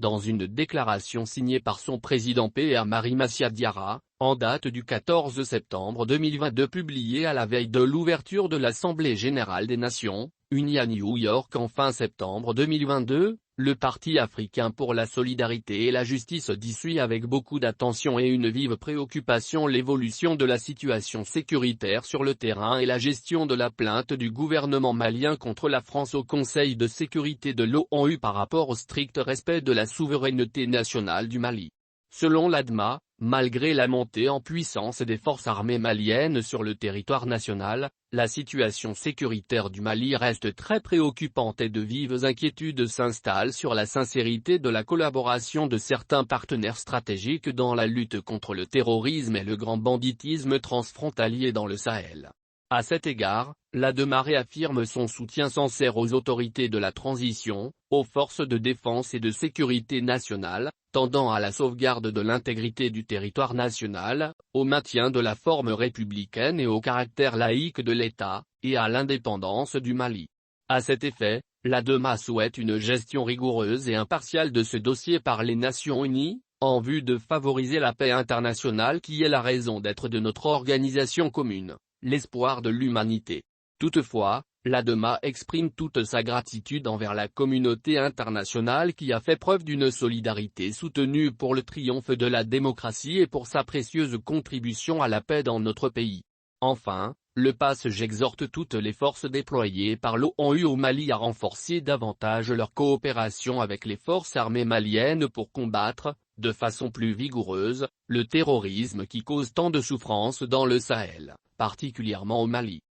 Dans une déclaration signée par son président Pierre-Marie Macia Diarra, en date du 14 septembre 2022 publiée à la veille de l'ouverture de l'Assemblée générale des Nations Unies à New York en fin septembre 2022, le Parti africain pour la solidarité et la justice dit suit avec beaucoup d'attention et une vive préoccupation l'évolution de la situation sécuritaire sur le terrain et la gestion de la plainte du gouvernement malien contre la France au Conseil de sécurité de l'ONU par rapport au strict respect de la souveraineté nationale du Mali. Selon l'ADMA, malgré la montée en puissance des forces armées maliennes sur le territoire national, la situation sécuritaire du Mali reste très préoccupante et de vives inquiétudes s'installent sur la sincérité de la collaboration de certains partenaires stratégiques dans la lutte contre le terrorisme et le grand banditisme transfrontalier dans le Sahel. À cet égard, l'ADMA réaffirme son soutien sincère aux autorités de la transition, aux forces de défense et de sécurité nationale, tendant à la sauvegarde de l'intégrité du territoire national, au maintien de la forme républicaine et au caractère laïque de l'État, et à l'indépendance du Mali. À cet effet, l'ADMA souhaite une gestion rigoureuse et impartiale de ce dossier par les Nations Unies, en vue de favoriser la paix internationale qui est la raison d'être de notre organisation commune, l'espoir de l'humanité. Toutefois, l'ADMA exprime toute sa gratitude envers la communauté internationale qui a fait preuve d'une solidarité soutenue pour le triomphe de la démocratie et pour sa précieuse contribution à la paix dans notre pays. Enfin, le passage exhorte toutes les forces déployées par l'ONU au Mali à renforcer davantage leur coopération avec les forces armées maliennes pour combattre, de façon plus vigoureuse, le terrorisme qui cause tant de souffrances dans le Sahel, particulièrement au Mali.